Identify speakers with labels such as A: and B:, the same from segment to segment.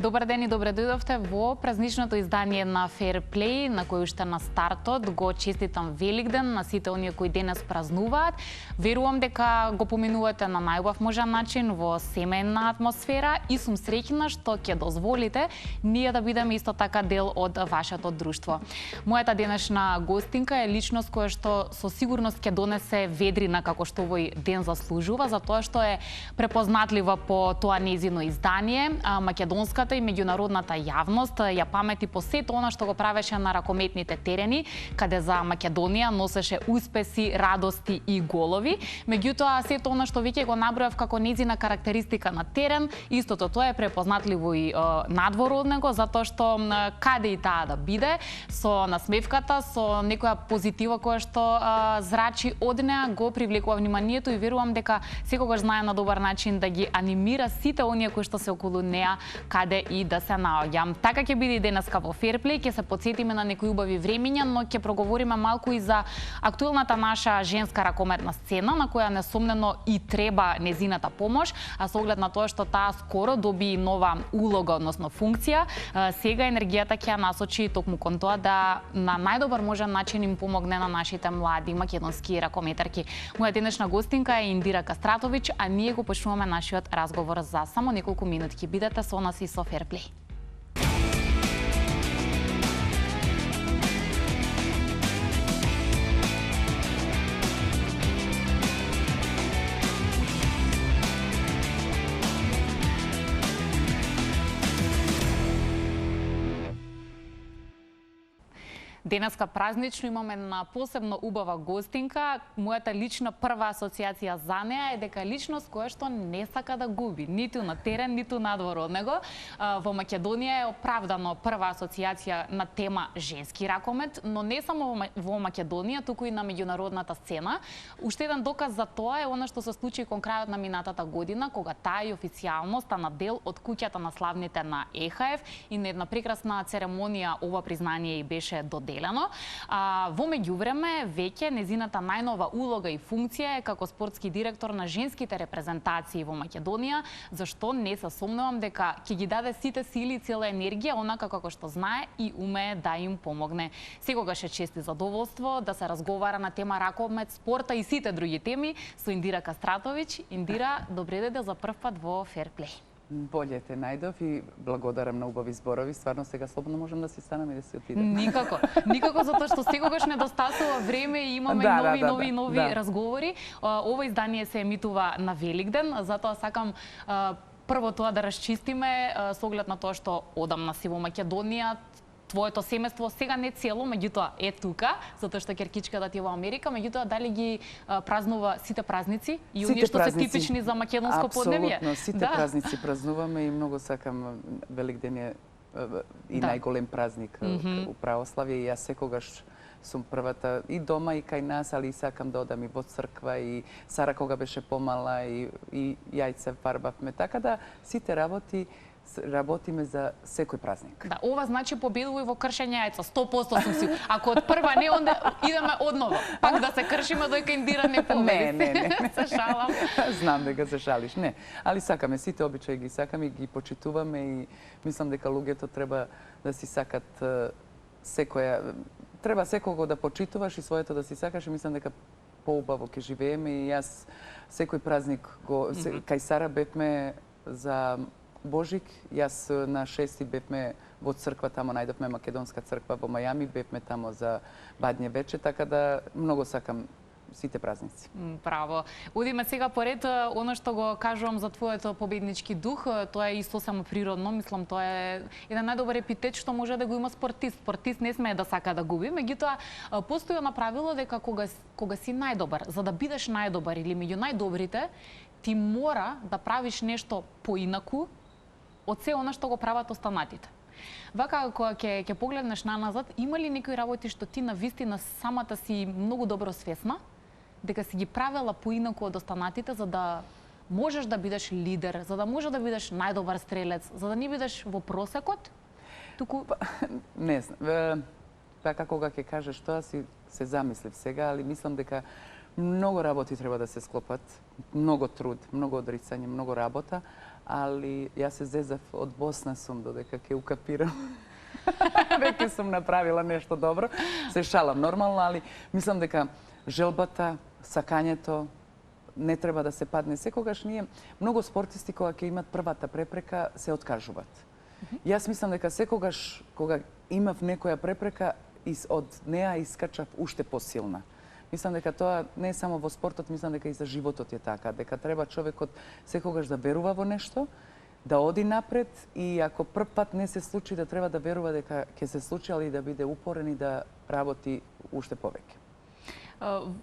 A: Добар ден и добре дојдовте во празничното издание на Fair Play, на кој уште на стартот го честитам Великден на сите оние кои денес празнуваат. Верувам дека го поминувате на најубав можен начин во семејна атмосфера и сум среќна што ќе дозволите ние да бидеме исто така дел од вашето друштво. Мојата денешна гостинка е личност која што со сигурност ќе донесе ведрина како што овој ден заслужува, затоа што е препознатлива по тоа нејзино издание. Македонската и меѓународната јавност ја памети по сето она што го правеше на ракометните терени, каде за Македонија носеше успеси, радости и голови. Меѓутоа, сето она што веќе го набројав како нејзина карактеристика на терен, истото тоа е препознатливо и надвор од него, затоа што каде и таа да биде, со насмевката, со некоја позитива која што зрачи од неа, го привлекува вниманието и верувам дека секогаш знае на добар начин да ги анимира сите оние кои што се околу неа, каде и да се наоѓам. Така ќе биде и денеска во Fair Play, ќе се потсетиме на некои убави времиња, но ќе проговориме малку и за актуелната наша женска ракометна сцена, на која несомнено и треба незината помош, а со оглед на тоа што таа скоро доби нова улога, односно функција, сега енергијата ќе ја насочи токму кон тоа да на најдобар можен начин им помогне на нашите млади македонски ракометарки. Моја денешна гостинка е Индира Кастратовиќ, а ние го почнуваме нашиот разговор за само неколку минутки. Бидете со нас и со Fair Play. Денеска празнично имаме на посебно убава гостинка. Мојата лична прва асоциација за неа е дека личност која што не сака да губи, ниту на терен, ниту надвор од него. Во Македонија е оправдано прва асоциација на тема женски ракомет, но не само во Македонија, туку и на меѓународната сцена. Уште еден доказ за тоа е она што се случи кон крајот на минатата година, кога таа и официјално стана дел од куќата на славните на ЕХФ и на една прекрасна церемонија ова признание и беше доделено. Во меѓувреме, веќе незината најнова улога и функција е како спортски директор на женските репрезентации во Македонија, зашто не се сомневам дека ќе ги даде сите сили и цела енергија, онака како што знае и умее да им помогне. Секогаш е чест и задоволство да се разговара на тема ракомет, спорта и сите други теми со Индира Кастратовиќ. Индира, добре дојде за прв пат во Fair Play.
B: Боле те најдов и благодарам на убави зборови. Стварно сега слободно можам да си станам и да си отидам.
A: Никако затоа што секогаш недостасува време и имаме нови разговори. Ова издание се емитува на Великден, затоа сакам прво тоа да расчистиме со оглед на тоа што одамна си во Македонија. Твоето семејство сега не цело, меѓутоа е тука, затоа што керкичката ти е во Америка, меѓутоа дали ги празнува сите празници и оние што се типични за македонско подневје?
B: Апсолутно, сите празници празнуваме и многу сакам. Великден е и најголем празник у православие и јас секогаш сум првата и дома и кај нас, али сакам да одам и во црква и Сара кога беше помала и јајце фарбавме, така да сите работиме за секој празник.
A: Да, ова значи победува и во кршење јајца, 100% сум си. Ако од прва не, онда идеме одново. Пак да се кршиме доека Индира не победи.
B: Не.
A: Се шалам.
B: Знам дека се шалиш, не. Али сакаме, сите обичаи ги сакаме и ги почитуваме и мислам дека луѓето треба да си сакат секоја... Треба секого да почитуваш и своето да си сакаш и мислам дека поубаво ќе живееме и јас секој празник кај Сара бевме за Божик, јас на 6 бевме во црква, тамо најдовме македонска црква во Мајами, бевме тамо за Бадње вече, така да многу сакам сите празници.
A: Право. Одиме сега поред, оно што го кажувам за твоето победнички дух, тоа е исто само природно, мислам тоа е еден најдобар епитет што може да го има спортист. Спортист не смее да сака да губи, меѓутоа постои на правило дека кога си најдобар, за да бидеш најдобар или меѓу најдобрите, ти мора да правиш нешто поинаку од се она што го прават останатите. Вака, кога ќе погледнеш наназад, има ли некои работи што ти навистина самата си многу добро свесна, дека си ги правела поинаку од останатите, за да можеш да бидеш лидер, за да можеш да бидеш најдобар стрелец, за да не бидеш во просекот? Туку...
B: Не знам. Така кога ќе кажеш тоа си се замислив сега, али мислам дека Многу работи треба да се склопат, многу труд, многу одрицање, многу работа, али јас се зезав од Босна сум додека ќе укапирам. Веќе сум направила нешто добро. Се шалам нормално, али мислам дека желбата, сакањето не треба да се падне. Секогаш ние, многу спортисти кога ќе имат првата препрека, се откажуваат. Јас мислам дека секогаш кога имав некоја препрека, од неа искачав уште посилна. Мислам дека тоа не е само во спортот, мислам дека и за животот е така, дека треба човекот секогаш да верува во нешто, да оди напред и ако прв пат не се случи, да треба да верува дека ќе се случи, али да биде упорен и да работи уште повеќе.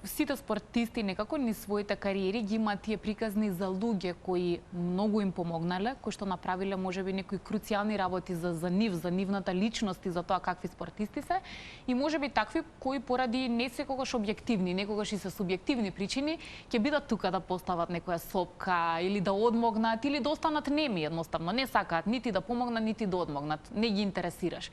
A: Сите спортисти некако низ своите кариери ги имаат тие приказни за луѓе кои многу им помогнале, кои што направиле можеби некои круцијални работи за нивната личност и за тоа какви спортисти се, и можеби такви кои поради не секогаш објективни, некогаш и се субјективни причини ќе бидат тука да постават некоја сопка или да одмогнат или да останат неми едноставно, не сакаат нити да помогнат нити да одмогнат, не ги интересираш.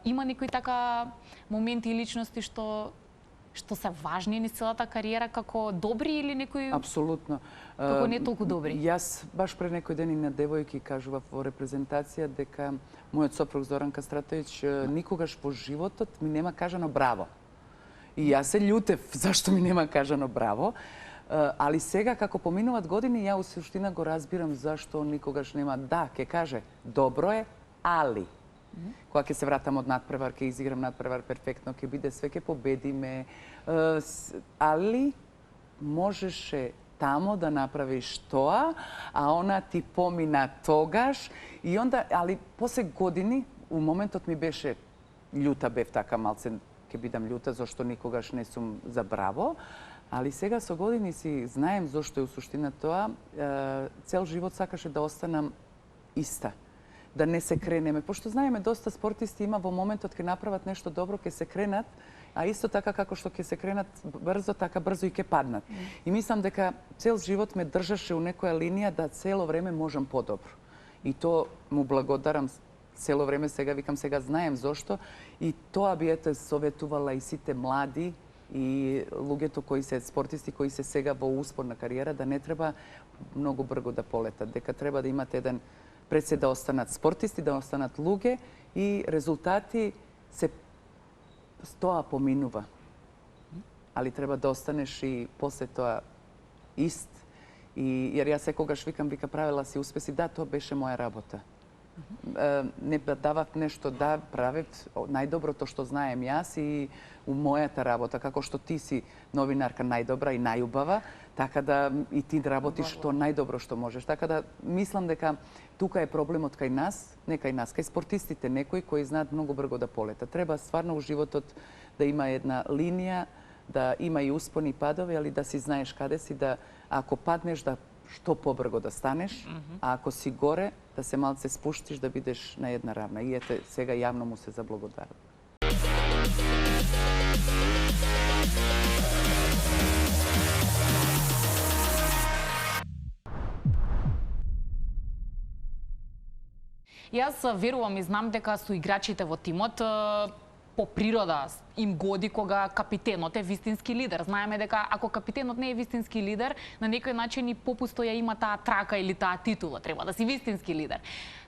A: Има некои така моменти и личности што се важни низ целата кариера како добри или некои
B: Апсолутно.
A: како не толку добри?
B: Јас баш пред некој ден и на девојки кажував во репрезентација дека мојот сопруг Зоран Кастратовиќ никогаш во животот ми нема кажано браво. И јас се љутев зашто ми нема кажано браво, али сега како поминуваат години ја у суштина го разбирам зашто никогаш нема. Да, ќе каже добро е, али кога ќе се вратам од надпревар, ќе изиграм надпревар перфектно, ќе биде све, ќе победиме, али можеше тамо да направиш тоа, а она ти помина тогаш и онда, али после години, у моментот ми беше љута, бев така малце, ќе бидам љута зашто никогаш не сум за браво, али сега со години си знаем зошто е у суштина тоа, цел живот сакаше да останам иста, да не се кренеме, пошто знаеме доста спортисти има во моментот ќе направат нешто добро, ќе се кренат, а исто така како што ќе се кренат брзо, така брзо и ќе паднат. И мислам дека цел живот ме држаше у некоја линија да цело време можам подобро. И то му благодарам цело време, сега викам, сега знаем зошто, и тоа би ете советувала и сите млади и луѓето кои се спортисти кои се сега во успорна кариера, да не треба многу брго да полетат, дека треба да имате еден пред се да останат спортисти, да останат луѓе и резултати се тоа поминува. Али треба да останеш и после тоа ист. И јер јас секогаш викам, правила си успеси, да, тоа беше моја работа. Не давав нешто, да, правев најдоброто што знаем јас и у мојата работа, како што ти си новинарка најдобра и најубава, така да и ти работиш што најдобро што можеш. Така да мислам дека тука е проблемот кај нас, не кај нас, кај спортистите, некои кои знаат многу брго да полетат. Треба стварно у животот да има една линија, да има и успони и падови, али да си знаеш каде си, да ако паднеш да што побрго да станеш, а ако си горе да се малце спуштиш, да бидеш на една равна. И ете сега јавно му се заблагодарам.
A: Јас верувам и знам дека со играчите во тимот по природа им годи кога капитенот е вистински лидер. Знаеме дека ако капитенот не е вистински лидер, на некој начин и попусто ја има таа трака или таа титула. Треба да си вистински лидер.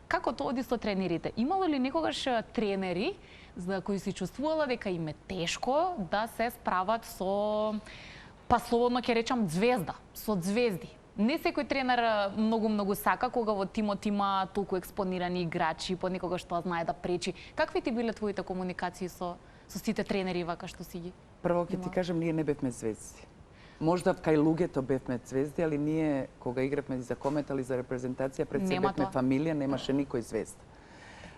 A: Како тоа оди со тренерите? Имало ли некогаш тренери за кои си чувствувала дека им е тешко да се справат со, па слободно ќе речам, звезда, со звезди? Не секој тренер многу сака кога во тимот има толку експонирани играчи, понекогаш тоа знае да пречи. Какви ти биле твоите комуникации со сите тренери вака што си ги?
B: Прво ќе ти кажам, ние не бевме звезди. Можда кај луѓето бевме звезди, али ние кога игравме за Комет или за репрезентација, пред се бевме фамилија, немаше никој звезда.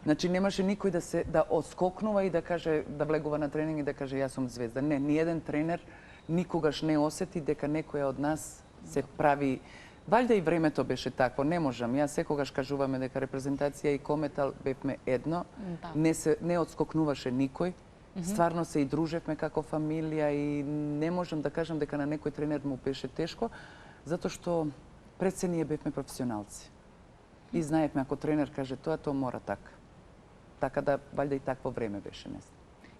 B: Значи немаше никој да отскокнува и да каже, да влегува на тренинг и да каже јас сум звезда. Не, ниеден тренер никогаш не осети дека некоја од нас се прави. Валјда и времето беше такво, не можам. Јас секогаш кажуваме дека репрезентација и Кометал бевме едно, не отскокнуваше никој. Стварно се и дружевме како фамилија и не можам да кажам дека на некој тренер му беше тешко, затоа што пред се ние бевме професионалци. И знаевме ако тренер каже тоа, тоа мора така. Така да валјда и такво време беше, не знам.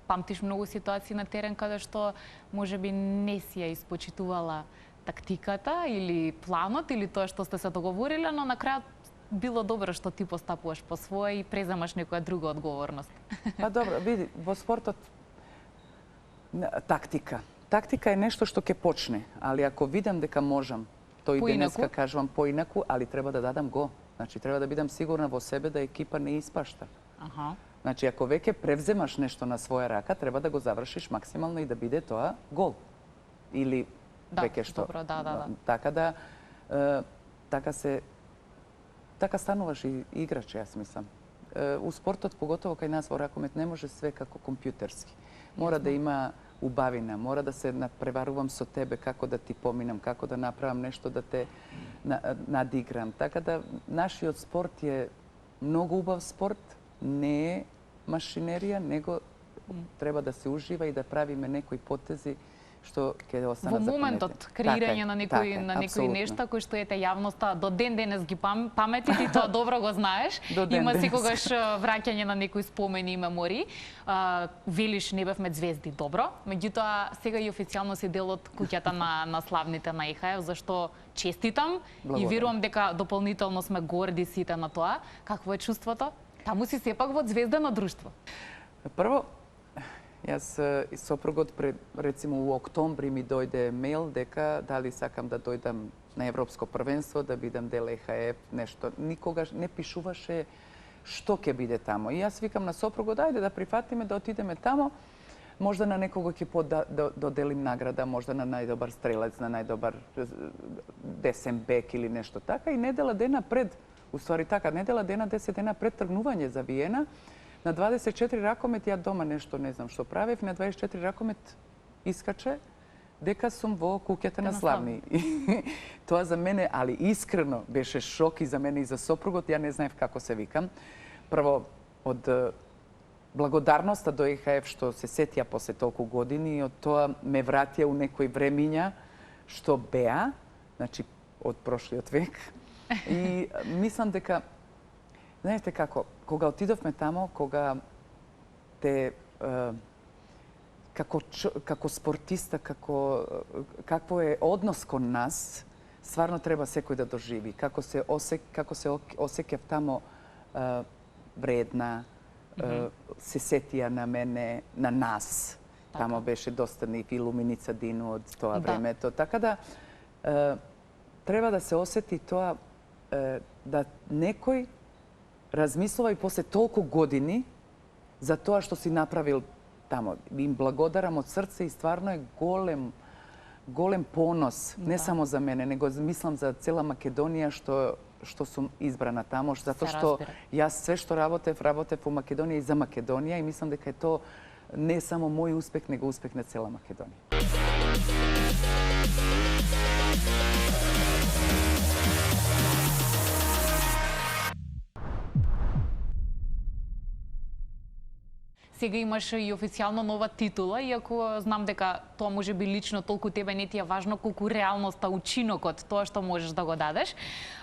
A: памтиш многу ситуации на терен каде што можеби не си ја испочитувала тактиката или планот или тоа што сте се договориле, но на крајот било добро што ти постапуваш по свој и преземаш некоја друга одговорност.
B: Па добро, види, во спортот тактика. Тактика е нешто што ќе почне, али ако видам дека можам, тој денеска кажувам поинаку, али треба да дадам го. Значи треба да бидам сигурна во себе да екипа не испашта. Значи ако веќе превземаш нешто на своја рака, треба да го завршиш максимално и да биде тоа гол. Или веќе што.
A: Добро, да.
B: Така стануваш и играч, јас мислам. У спортот, поготово кај нас во ракомет, не може све како компјутерски. Мора да има убавина, мора да се надпреварувам со тебе како да ти поминам, како да направам нешто да те надиграм. Така да нашиот спорт е многу убав спорт, не е машинерија, него треба да се ужива и да правиме некои потези што ќе останат
A: во моментот креирање на некои нешта кои што ете јавноста до ден денес ги памети, ти тоа добро го знаеш. Има секогаш враќање на некои спомени и мемории. Велиш не бевме звезди, добро, меѓутоа сега и официјално си дел од куќата на славните на ИХФ, зашто честитам и верувам дека дополнително сме горди сите на тоа. Какво е чувството? Таму си сепак во звездено друштво.
B: Прво, јас и сопругот рецимо у октомври ми дојде мејл дека дали сакам да дојдам на Европско првенство, да бидам дел ЕХФ, нешто. Никогаш не пишуваше што ќе биде тамо. И јас викам на сопругот, ајде да прифатиме, да отидеме тамо. Можда на некого ќе доделим награда, можда на најдобар стрелец, на најдобар десен бек или нешто така. И недела дена пред, уствари така, недела дена, 10 дена пред тргнување за Виена, на 24 ракомет ја дома нешто не знам што правев, на 24 ракомет искаче дека сум во куќата на славни. Тоа за мене, али искрено, беше шок и за мене и за сопругот, ја не знаев како се викам. Прво, од благодарноста до ЕХФ што се сетија после толку години, од тоа ме вратија у некои времиња што беа, значи од прошлиот век. И мислам дека, знаете како, кога отидовме тамо, кога те како спортиста, какво е однос кон нас, стварно треба секој да доживи. Како се осеќав тамо вредна, се сетија на мене, на нас. Тамо беше доста и Луминица Дину од тоа времето. Така да треба да се осети тоа да некој размислува и после толку години за тоа што си направил тамо. Им благодарам од срце и стварно е голем понос, не само за мене, него мислам за цела Македонија што сум избрана тамо, затоа што јас све што работев во Македонија и за Македонија и мислам дека е тоа не само мој успех, него успех на цела Македонија.
A: Сега имаш и официјално нова титула, иако знам дека тоа може би лично толку тебе не ти е важно колку реалноста, учинокот, тоа што можеш да го дадеш.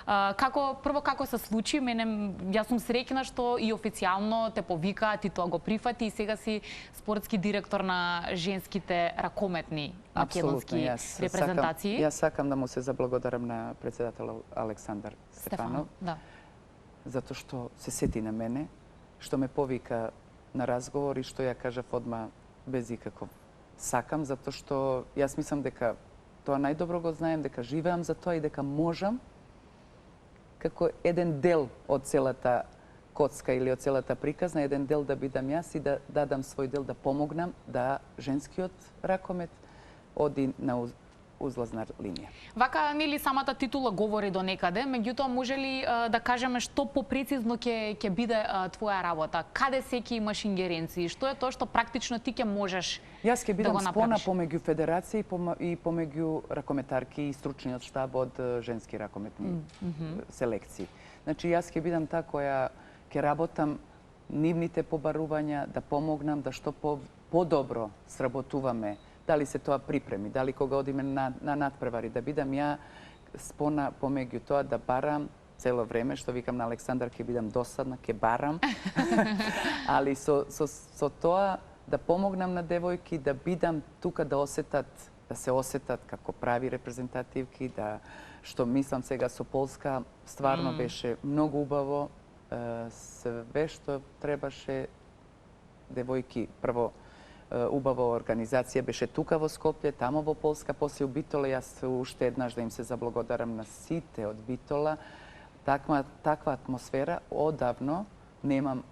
A: Прво како се случи, јас сум среќна што и официјално те повика, ти тоа го прифати и сега си спортски директор на женските ракометни македонски репрезентации.
B: Јас сакам да му се заблагодарам на председател Александар Стефанов, затоа што се сети на мене, што ме повика на разговор и што ја кажав одма без ikakов сакам, затоа што јас мислам дека тоа најдобро го знаем, дека живеам за тоа и дека можам како еден дел од целата коцка или од целата приказна, еден дел да бидам јас и да дадам свој дел, да помогнам да женскиот ракомет оди на узлазна линија.
A: Вака, нели самата титула говори до некаде, меѓутоа може ли да кажеме што попрецизно ќе биде твоја работа? Каде се ќе имаш ингеренции? Што е тоа што практично ти ќе можеш да го направиш?
B: Јас ќе бидам спона помеѓу федерација и помеѓу ракометарки и стручниот штаб од женски ракометни селекции. Значи јас ќе бидам таа која ќе работам нивните побарувања, да помогнам да што подобро сработуваме. Дали се тоа припреми, дали кога одиме на надпревари, да бидам ја спона помеѓу тоа да барам цело време, што викам на Александар, ќе бидам досадна, ќе барам, али со тоа да помогнам на девојки, да бидам тука да се осетат како прави репрезентативки, што мислам сега со Полска, стварно беше многу убаво. Све што требаше девојки, прво убава организација беше тука во Скопје, тамо во Полска, после у Битола, јас уште еднаш да им се заблагодарам на сите од Битола. Таква атмосфера одавно немам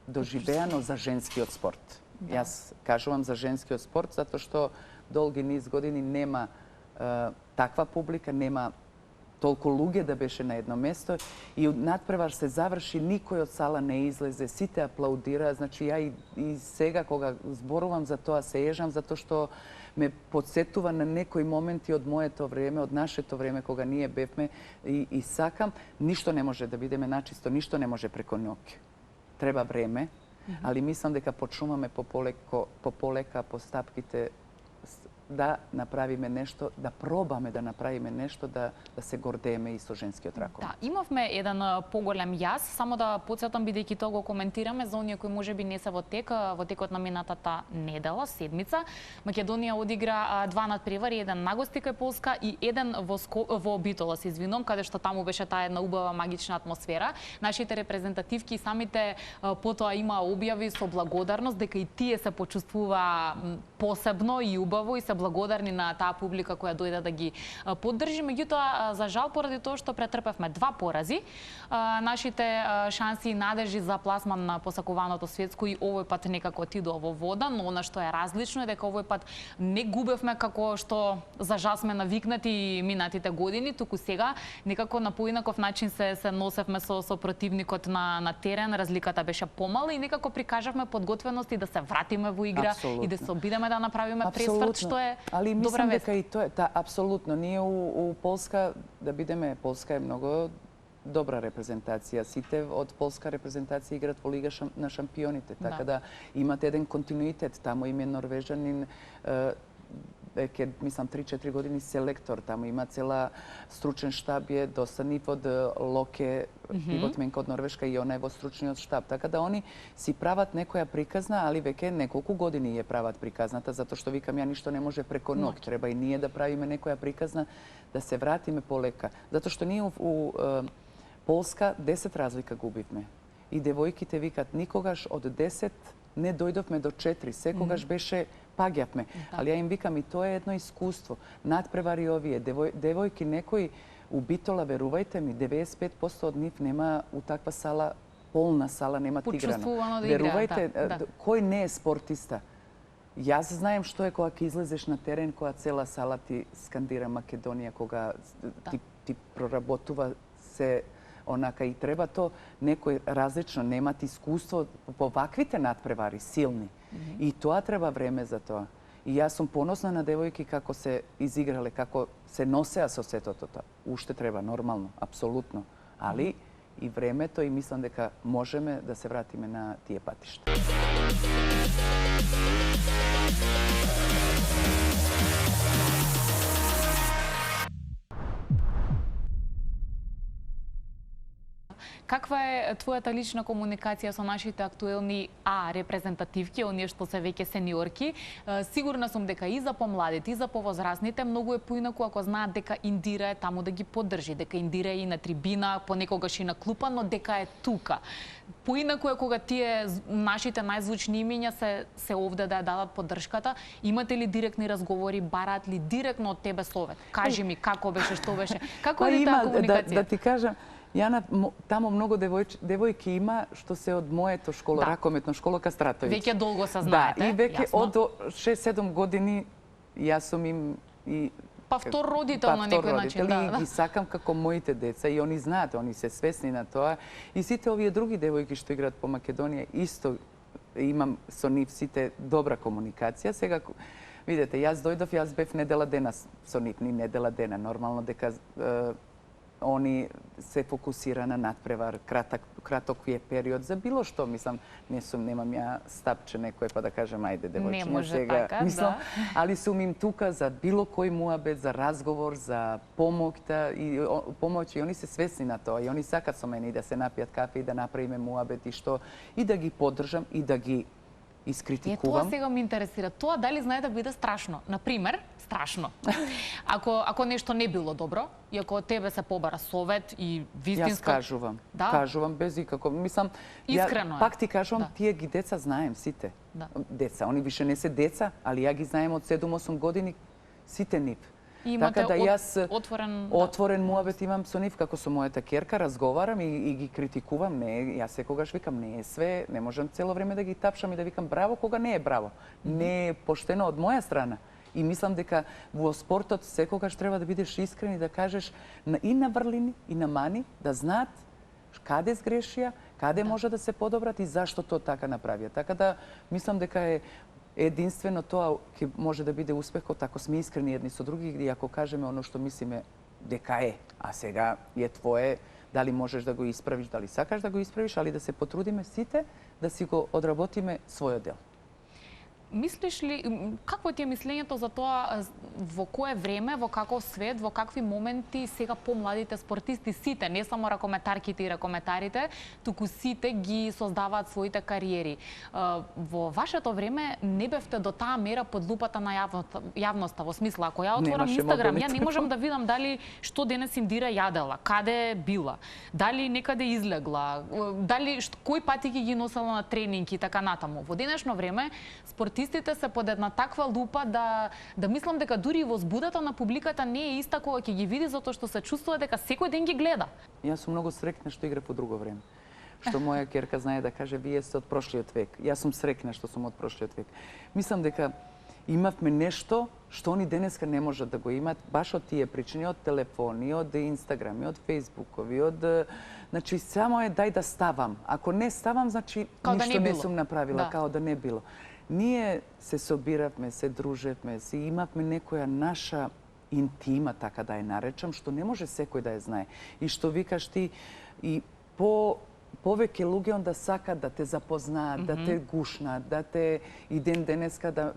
B: доживеано за женскиот спорт. Јас кажувам за женскиот спорт затоа што долги низ години нема таква публика, нема толку луѓе да беше на едно место и надпревар се заврши, никој од сала не излезе, сите аплаудира. Значи ја и сега кога зборувам за тоа се ежам затоа што ме подсетува на некои моменти од моето време, од нашето време кога ние бевме и сакам, ништо не може да бидеме начисто, ништо не може преко ноќ. Треба време, али мислам дека почнуваме пополека по стапките да направиме нешто, да пробаме да направиме нешто, да се гордееме и со женскиот ракомет.
A: Да, имавме еден поголем јас, само да потсетам бидејќи тоа го коментираме за оние кои можеби не се во текот на минатата недела, седмица. Македонија одигра 2 надпревари, еден на гости кај Полска и еден во Битола, се извинувам, каде што таму беше таа една убава магична атмосфера. Нашите репрезентативки самите потоа имаа објави со благодарност дека и тие се почувствува посебно и убаво и се благодарни на таа публика која дојде да ги поддржи. Меѓутоа, за жал, поради тоа што претрпевме 2 порази, нашите шанси и надежи за пласман на посакуваното светско и овој пат некако отидоа во вода, но она што е различно е дека овој пат не губевме како што за жал сме навикнати минатите години, туку сега некако на поинаков начин се носевме со противникот на терен, разликата беше помала и некако прикажавме подготвеност и да се вратиме во игра и да се обидеме да направиме пресврт, што е
B: али
A: добра
B: мислам
A: вест.
B: дека и тоа е апсолутно. Ние у Полска да бидеме, Полска е многу добра репрезентација. Сите од полска репрезентација играат во Лига на шампионите, така да имате еден континуитет. Таму им е норвежанин веќе мислам 3-4 години селектор, таму има цела стручен штаб, е доста нив од Локе, пивотменка од Норвешка и она е во стручниот штаб. Така да они си прават некоја приказна, али веќе неколку години ја прават приказната, затоа што викам ја ништо не може преко ноќ. Треба и ние да правиме некоја приказна, да се вратиме полека. Затоа што ние у Полска 10 разлика губивме. И девојките викат никогаш од 10 не дојдовме до 4, секогаш беше паѓавме. Али ја им викам и тоа е едно искуство. Надпревари овие девојки некои у Битола, верувајте ми, 95% од нив нема у таква сала, полна сала, нема играно. Верувајте, кој не е спортиста? Јас знаем што е кога ќе излезеш на терен, кога цела сала ти скандира Македонија, кога ти проработува се онака и треба то некој различно, немат искуство по ваквите надпревари, силни. И тоа треба време за тоа. И јас сум поносна на девојки како се изиграле, како се носеа со сето тоа. Уште треба, нормално, апсолутно. Али и времето и мислам дека можеме да се вратиме на тие патишта.
A: Каква е твојата лична комуникација со нашите актуелни репрезентативки, оние што се веќе сениорки? Сигурна сум дека и за помладите, и за повозрастните многу е поинаку ако знаат дека Индира е таму да ги поддржи, дека Индира е и на трибина, понекогаш и на клупа, но дека е тука. Поинаку е кога тие нашите најзвучни имиња се овде да ја дадат поддршката. Имате ли директни разговори, бараат ли директно од тебе совет? Кажи ми како беше, што беше? Како е таа комуникација?
B: Да ти кажам, Јана, тамо многу девојки има што се од моето школо, ракометно школо Кастратовиќ.
A: Веќе долго се знаете.
B: Да, и веќе од 6-7 години јас сум им и
A: Па втор родител на некој начин,
B: да. И ги сакам како моите деца и они знаат, они се свесни на тоа. И сите овие други девојки што играат по Македонија исто имам со нив сите добра комуникација. Сега видете, јас дојдов, јас бев недела дена со нив, ни недела дена, нормално дека они се фокусира на надпревар, краток е период за било што, мислам, немам ја стапче некој па да кажем ајде девојчиња сега,
A: така,
B: мислам, али сум им тука за било кој муабет, за разговор, за помоќта и они се свесни на тоа и они сакат со мене и да се напијат кафе и да направиме муабет и што и да ги поддржам и да ги искритикувам.
A: Тоа сега ме интересира. Тоа дали знае да биде страшно? Например, страшно. Ако нешто не било добро, и ако од тебе се побара совет и вистинска...
B: Јас кажувам.
A: Да?
B: Кажувам без никако. Мислам,
A: искрено е.
B: Пак ти кажувам, тие ги деца знаем сите.
A: Да.
B: Деца, они више не се деца, али ја ги знаем од 7-8 години сите нив.
A: И имате
B: така да јас
A: отворен
B: муабет имам со нив, како со мојата ќерка, разговарам и ги критикувам. Не, јас секогаш викам, не е све, не можам цело време да ги тапшам и да викам браво кога не е браво. Не е поштено од моја страна. И мислам дека во спортот секогаш треба да бидеш искрен и да кажеш и на врлини и на мани, да знаат каде сгрешија, каде може да се подобрат и зашто тоа така направија. Така да мислам дека е единствено тоа ќе може да биде успехот ако сме искрени едни со други и ако кажеме оно што мислиме дека е, а сега е твое, дали можеш да го исправиш, дали сакаш да го исправиш, али да се потрудиме сите да си го одработиме својот дел.
A: Мислиш ли, какво ти е мислењето за тоа во кое време, во каков свет, во какви моменти сега помладите спортисти сите, не само ракометарките и ракометарите, туку сите ги создаваат своите кариери. Во вашето време не бевте до таа мера под лупата на јавноста, во смисла, ако ја отворам Инстаграм, ја не можам да видам дали што денес Индира јадела, каде била, дали некаде излегла, дали кој пати ги носела на тренинги и така натаму. Во денешно време спортистите се под една таква лупа да мислам дека дури и возбудата на публиката не е иста кога ќе ги види, затоа што се чувствува дека секој ден ги гледа.
B: Јас сум многу среќна што игра по друго време. Што моја ќерка знае да каже, вие сте од прошлиот век. Јас сум среќна што сум од прошлиот век. Мислам дека имавме нешто што они денеска не можат да го имат, баш од тие причини, од телефони, од Инстаграми, од Фејсбукови, значи само е дај да ставам. Ако не ставам, значи ништо не сум направила, као да не било. Ние се собиравме, се дружевме, си имавме некоја наша интима, така да ја наречам, што не може секој да ја знае. И што викаш ти, и повеќе луѓе онда сакат да те запознаат, да те гушнат, да те и ден денеска да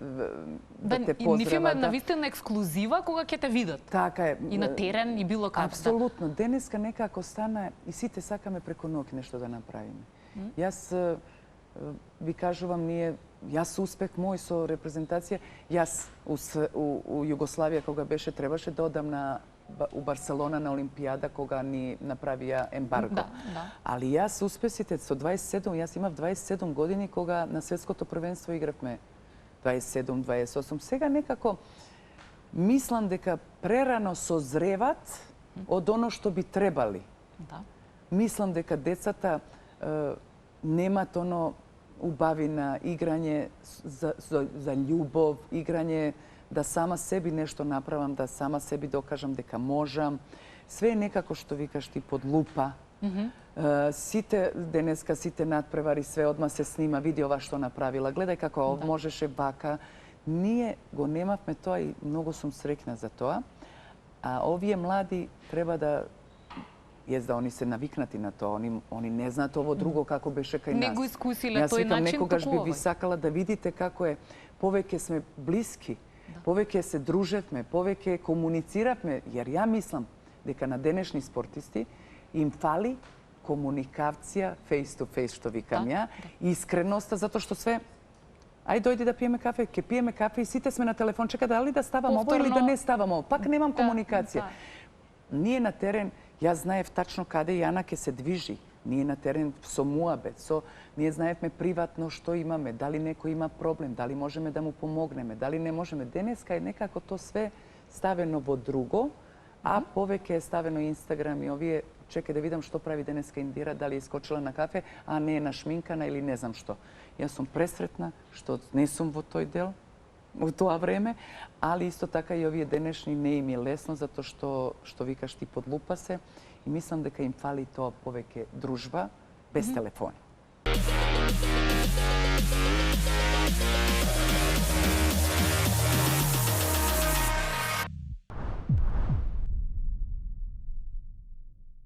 B: те поздрават.
A: Ниф има навистина ексклузива кога ќе те видат.
B: Така е.
A: И на терен и било како.
B: Апсолутно. Денеска некако стана и сите сакаме преку ноќ нешто да направиме. Јас ви кажувам, јас успех мој со репрезентација, јас у Југославија кога беше требаше да одам у Барселона на Олимпијада кога ни направија ембарго.
A: Да.
B: Али јас успесите со 27, јас имав 27 години кога на светското првенство игравме 27, 28. Сега некако мислам дека прерано созреват од оно што би требали.
A: Да.
B: Мислам дека децата немат оно убавина, играње за љубов, играње да сама себе нешто направам, да сама себе докажам дека можам. Све е некако што викаш ти под лупа. Сите денеска, сите надпревари, све одма се снима, види ова што направила, гледај како можеше вака. Ние го немавме тоа и многу сум среќна за тоа. А овие млади треба да да они се навикнати на тоа, они не знаат ово друго како беше кај нас.
A: Не го искусиле тој начин,
B: некогаш би ви сакала да видите како е, повеќе сме блиски, повеќе се дружевме, повеќе комунициравме, jer ја мислам дека на денешни спортисти им фали комуникација face to face, што викам ја, искреноста, затоа што све ај дојди да пиеме кафе, ќе пиеме кафе и сите сме на телефон, чека дали да ставам ово или да не ставам ово, пак немам комуникација. Ние на терен, јас знаев тачно каде Јана ќе се движи. Ние на терен со муабет, ние знаевме приватно што имаме, дали некој има проблем, дали можеме да му помогнеме, дали не можеме. Денеска е некако то све ставено во друго, а повеќе е ставено Инстаграм и овие, чекај да видам што прави денеска Индира, дали е скочила на кафе, а не е нашминкана или не знам што. Јас сум пресретна што не сум во тој дел, во тоа време, али исто така и овие денешни не им е лесно, затоа што викаш ти под лупа се, и мислам дека им фали тоа повеќе дружба без телефони.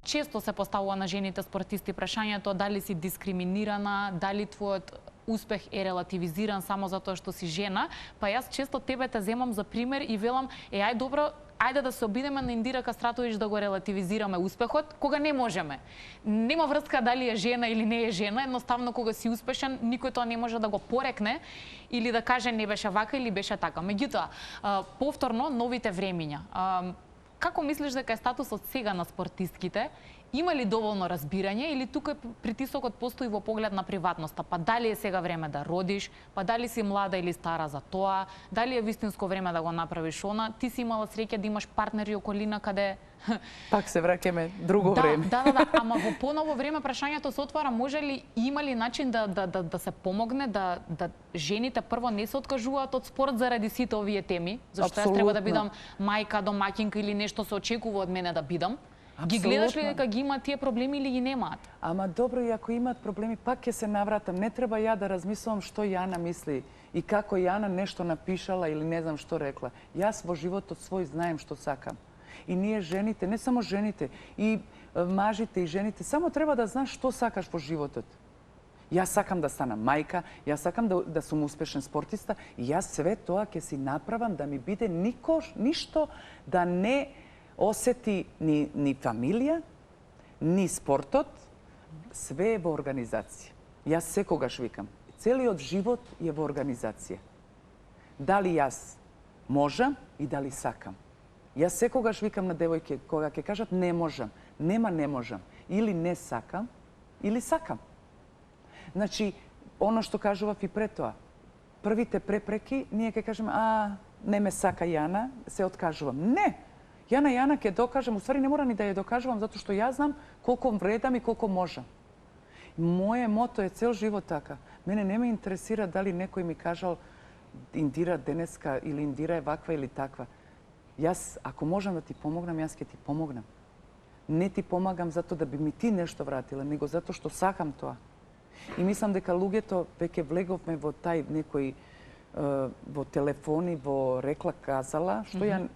A: Често се поставува на жените спортисти прашањето дали си дискриминирана, дали твојот успех е релативизиран само затоа што си жена, па јас често тебе те земам за пример и велам, ај добро, ајде да се обидеме на Индира Кастратовиќ да го релативизираме успехот, кога не можеме. Нема врска дали е жена или не е жена, едноставно кога си успешен, никој тоа не може да го порекне или да каже не беше вака или беше така. Меѓутоа, повторно, новите времиња. Како мислиш дека е статусот сега на спортистките? Има ли доволно разбирање или тука притисокот постои во поглед на приватноста? Па дали е сега време да родиш, па дали си млада или стара за тоа, дали е вистинско време да го направиш она? Ти си имала среќа да имаш партнери и околина каде
B: Пак се враќаме друго време.
A: Да, ама во поново време прашањето се отвара, може ли, има ли начин да се помогне да жените прво не се откажуваат од спорт заради сите овие теми, зашто јас треба да бидам мајка, домаќинка или нешто се очекува од мене да бидам. Ги гледаш ли дека ги имаат тие проблеми или ги немаат?
B: Ама добро, и ако имаат проблеми, пак ќе се навратам. Не треба ја да размислувам што Јана мисли и како Јана нешто напишала или не знам што рекла. Јас во животот свој знаем што сакам. И ние жените, не само жените, и мажите и жените, само треба да знаеш што сакаш во животот. Јас сакам да станам мајка, јас сакам да сум успешен спортиста и јас све тоа ќе си направам да ми биде ништо да не осети ни фамилија, ни спортот, све е во организација. Јас секогаш викам, целиот живот е во организација. Дали јас можам и дали сакам. Јас секогаш викам на девојке, кога ќе кажат не можам, нема не можам. Или не сакам, или сакам. Значи, оно што кажував и пред тоа, првите препреки, ние ќе кажеме, не ме сака Јана, се откажувам. Не! Јана ќе докажам, уствари не мора ни да ја докажувам, затоа што јас знам колку вредам и колку можам. Моје мото е цел живот така. Мене не ме интересира дали некој ми кажал Индира денеска или Индира е ваква или таква. Јас, ако можам да ти помогнам, јас ќе ти помогнам. Не ти помагам затоа да би ми ти нешто вратила, него затоа што сакам тоа. И мислам дека луѓето веќе влеговме во тај некој во телефони, во рекла казала, што ја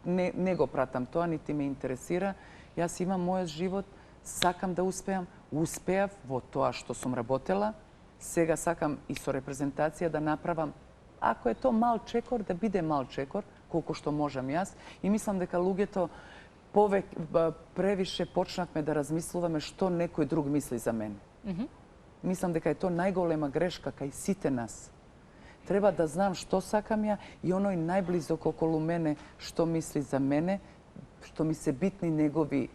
B: не го пратам тоа, нити ме интересира. Јас имам мојот живот, сакам да успеам, успеав во тоа што сум работела. Сега сакам и со репрезентација да направам, ако е то мал чекор, да биде мал чекор, колку што можам јас. И мислам дека луѓето превише почнавме да размислуваме што некој друг мисли за мене. Мислам дека е тоа најголема грешка кај сите нас. Треба да знам што сакам ја и оној најблизок околу мене што мисли за мене, што ми се битни негови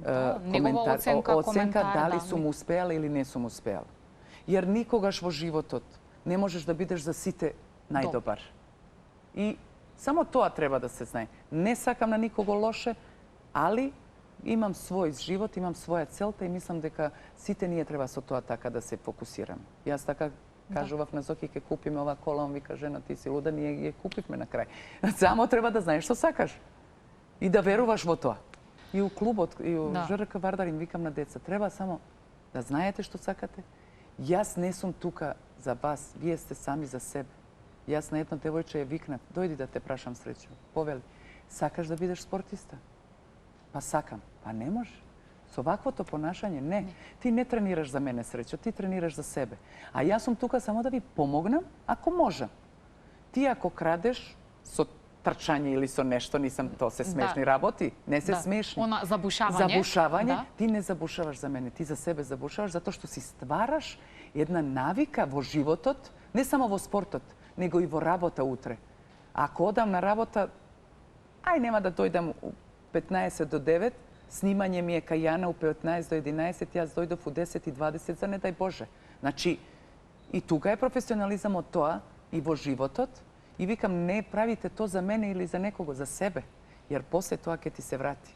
B: оценка дали сум успеала или не сум успеала. Јер никогаш во животот не можеш да бидеш за сите најдобар. И само тоа треба да се знае. Не сакам на никого лоше, али имам свој живот, имам своја целта и мислам дека сите ние треба со тоа така да се фокусираме. Јас така кажував на Зоки, ќе купиме ова кола, он вика, жена, ти си луда, ние ги купивме на крај. Само треба да знаеш што сакаш и да веруваш во тоа. И у клубот, и у ЖРК Вардарин викам на деца, треба само да знаете што сакате. Јас не сум тука за вас, вие сте сами за себе. Јас на едно девојче ја викнав, дојди да те прашам среќу. Повели, сакаш да бидеш спортиста? Па сакам. Па не може. Со ваквото понашање, не. Ти не тренираш за мене среќа, ти тренираш за себе. А јас сум тука само да ви помогнам, ако можам. Ти ако крадеш со трчање или со нешто, нисам, то се смешни работи, не се смешни.
A: Она забушавање.
B: Ти не забушаваш за мене, ти за себе забушаваш затоа што си ствараш една навика во животот, не само во спортот, него и во работа утре. Ако одам на работа, нема да дојдам у 15 до 9, снимање ми е кај Јана у 15 до 11, јас дојдов у 10 и 20, за не дај Боже. Значи, и тука е професионализамот тоа, и во животот, и викам, не правите то за мене или за некого, за себе, јер после тоа ќе ти се врати.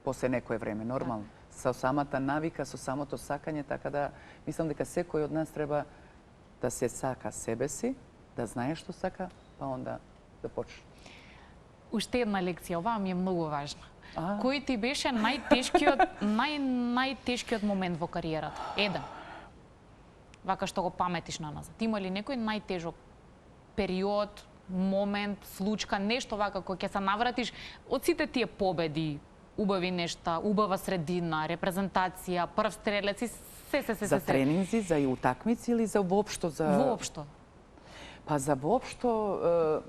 B: После некое време, нормално. Со самата навика, со самото сакање, така да мислам дека секој од нас треба да се сака себе си, да знае што сака, па онда да почне.
A: Уште една лекција, оваа ми е многу важна. Кој ти беше најтешкиот момент во кариерата? Еден. Вака што го паметиш на назад. Има ли некој најтежок период, момент, случка, нешто вака кој ќе се навратиш од сите тие победи, убави нешта, убава средина, репрезентација, прв стрелец и се.
B: За тренинзи, за и утакмици или за воопшто?
A: Воопшто.
B: Па за воопшто,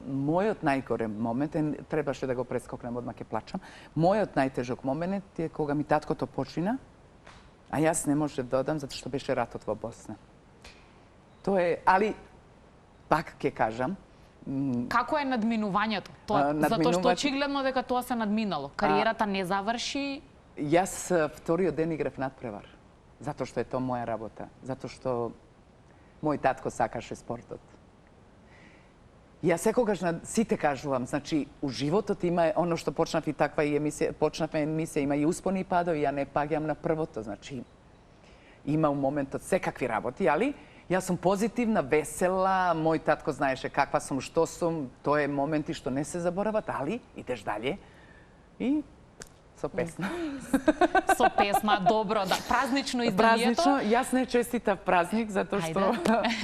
B: мојот најгорем момент, требаше да го прескокнем, одма ќе плачам, мојот најтежок момент е кога ми таткото почина, а јас не може да одам затоа што беше ратот во Босна. Тоа е, али, пак ќе кажам,
A: како е надминувањето? Затоа што очигледно дека тоа се надминало. Кариерата не заврши.
B: Јас вториот ден играв надпревар, затоа што е тоа моја работа, затоа што мој татко сакаше спортот. Јас секогаш на сите кажувам, значи, у животот има оно што почнав и таква и емисија, почнавме емисија, има и успони и падови, ја не паѓам на првото, значи, има у моментот секакви работи, али јас сум позитивна, весела, мој татко знаеше каква сум, што сум, тоа е моменти што не се заборават, али идеш дале и со песна.
A: Со песна, добро, да. Празнично изданието.
B: Празнично, јас не честитав празник, затоа што,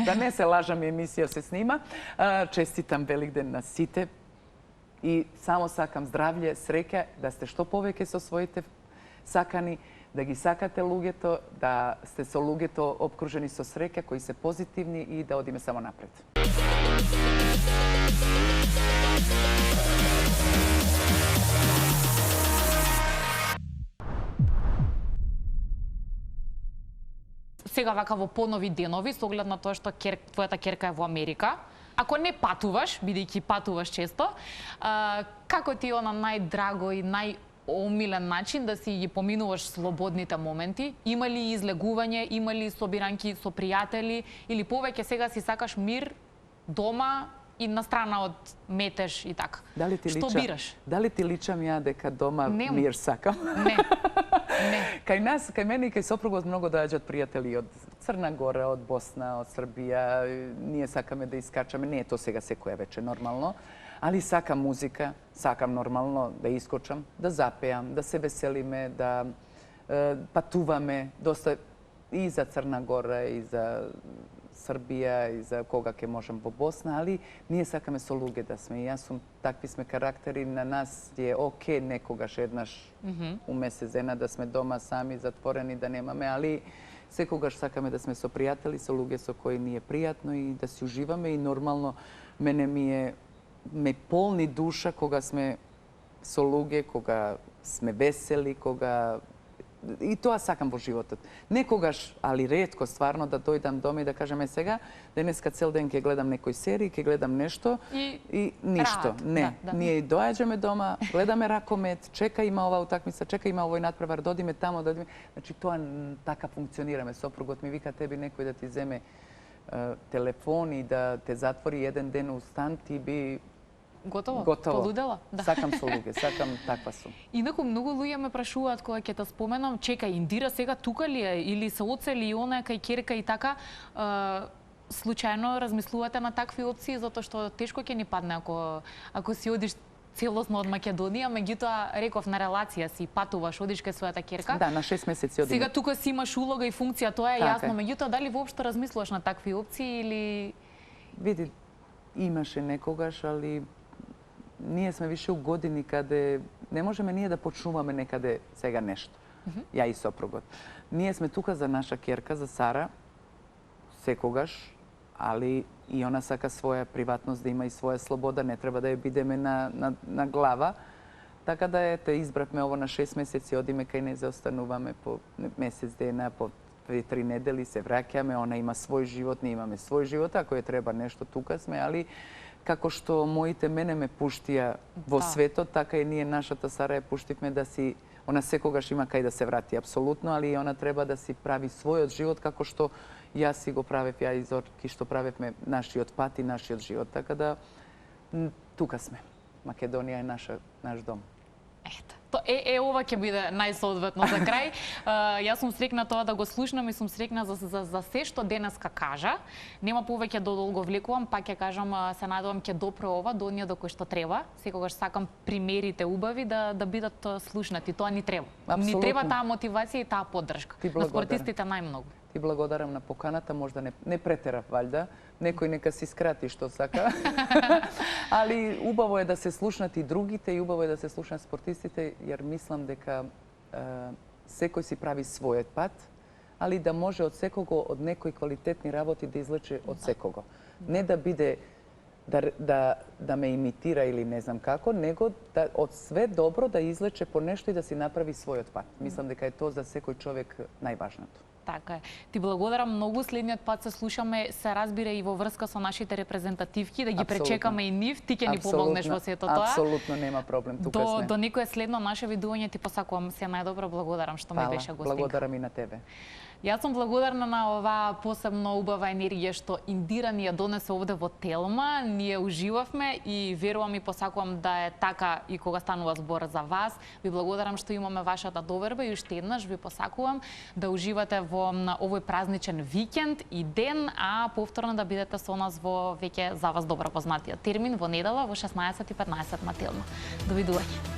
B: да не се лажам, емисија се снима, честитам Великден на сите и само сакам здравје, среќа, да сте што повеќе со своите сакани, да ги сакате луѓето, да сте со луѓето обкружени со среќа, кои се позитивни и да одиме само напред.
A: Сега вака во понови денови, со оглед на тоа што твојата ќерка е во Америка, ако не патуваш, бидејќи патуваш често, како ти е на најдраго и најомилен начин да си ги поминуваш слободните моменти? Има ли излегување, има ли собиранки со пријатели или повеќе сега си сакаш мир дома и настрана од метеж и така? Што бираш?
B: Дали ти личам ја дека дома мир сакам?
A: Не.
B: Кај нас, кај мене и кај сопругот многу доаѓаат пријатели од Црна Гора, од Босна, од Србија. Ние сакаме да искачаме, не е тоа сега секоја вече нормално, али сакам музика, сакам нормално да искочам, да запеам, да се веселиме, да патуваме доста и за Црна Гора, и за Србија, и за кога ќе можам во Босна, али ние сакаме со луѓе да сме. Јас сум, такви сме карактери, на нас е оке некогаш еднаш у месец дена да сме дома сами, затворени, да немаме, али секогаш сакаме да сме со пријатели, со луѓе со кои ни е пријатно и да си уживаме и нормално мене ме полни душа кога сме со луѓе, кога сме весели, кога и тоа сакам во животот. Некогаш, али ретко стварно да дојдам дома и да кажеме сега, денеска цел ден ќе гледам некој серија, ќе гледам нешто и ништо. Не, ние доаѓаме дома, гледаме ракомет, чека има ова утакмица, чека има овој надпревар, додиме тамо, додиме. Значи тоа така функционираме. Сопругот ми вика тебе некој да ти земе телефон и да те затвори еден ден у стан, ти би
A: Готово?
B: Полудела? Да. Сакам со луѓе, сакам таква сум.
A: Инаку многу луѓе ме прашуваат кога ќе те споменам, чекај, Индира сега тука ли е или се оцели и она кај ќерка и така, случајно размислувате на такви опции затоа што тешко ќе ни падне ако си одиш целосно од Македонија, меѓутоа реков на релација си, патуваш, одиш кај својата ќерка.
B: Да, на 6 месеци одиме.
A: Сега тука си имаш улога и функција, тоа е јасно, меѓутоа дали воопшто размислуваш на такви опции или
B: види, имаше некогаш, али ние сме више у години каде не можеме ние да почнуваме некаде сега нешто. Ја и сопругот. Ние сме тука за наша ќерка, за Сара, секогаш, али и она сака своја приватност, да има и своја слобода, не треба да ја бидеме на глава. Така да ете, избравме ово на 6 месеци, одиме кај не заостануваме по месец дена, по 2-3 недели се враќаме, она има свој живот, ние имаме свој живот, ако е треба нешто тука сме, али како што моите мене ме пуштија во светот, така и ние нашата Сара ја пуштивме да си, она секогаш има кај да се врати апсолутно, али и она треба да си прави својот живот како што јас си го правев, ја и Зорки што правевме нашиот пат и нашиот живот, така да тука сме. Македонија е наш дом.
A: Ето. Ова ќе биде најсоодветно за крај. Јас сум срекна тоа да го слушнам и сум срекна за се што денеска кажа. Нема повеќе да долго влекувам, пак ќе кажам, се надевам ќе допре ова до оние до кои што треба. Секогаш сакам примерите убави да бидат слушнати. Тоа ни треба. Ни треба таа мотивација и таа поддршка. На спортистите најмногу.
B: Ти благодарам на поканата, можда не претерав валјда. Некој нека си скрати што сака. Али убаво е да се слушнат и другите и убаво е да се слушнат спортистите, јер мислам дека секој си прави својот пат, али да може од секого, од некои квалитетни работи да извлече од секого. Не да биде да ме имитира или не знам како, него да од све добро да излече по нешто и да си направи својот пат. Мислам дека е тоа за секој човек најважното.
A: Така е. Ти благодарам многу. Следниот пат се слушаме, се разбира и во врска со нашите репрезентативки, да ги пречекаме и нив. Ти ќе ни помогнеш во сето тоа.
B: Апсолутно нема проблем, тука сме.
A: До некое следно наше видување ти посакувам се најдобро. Благодарам што ми беше гостинка.
B: Благодарам и на тебе.
A: Јас сум благодарна на оваа посебно убава енергија што Индира ни ја донесе овде во Телма. Ние уживавме и верувам и посакувам да е така и кога станува збор за вас. Ви благодарам што имаме вашата доверба и уште еднаш ви посакувам да уживате во овој празничен викенд и ден, а повторно да бидете со нас во веќе за вас добро познатиот термин во недела во 16:15 на Телма. Довидување.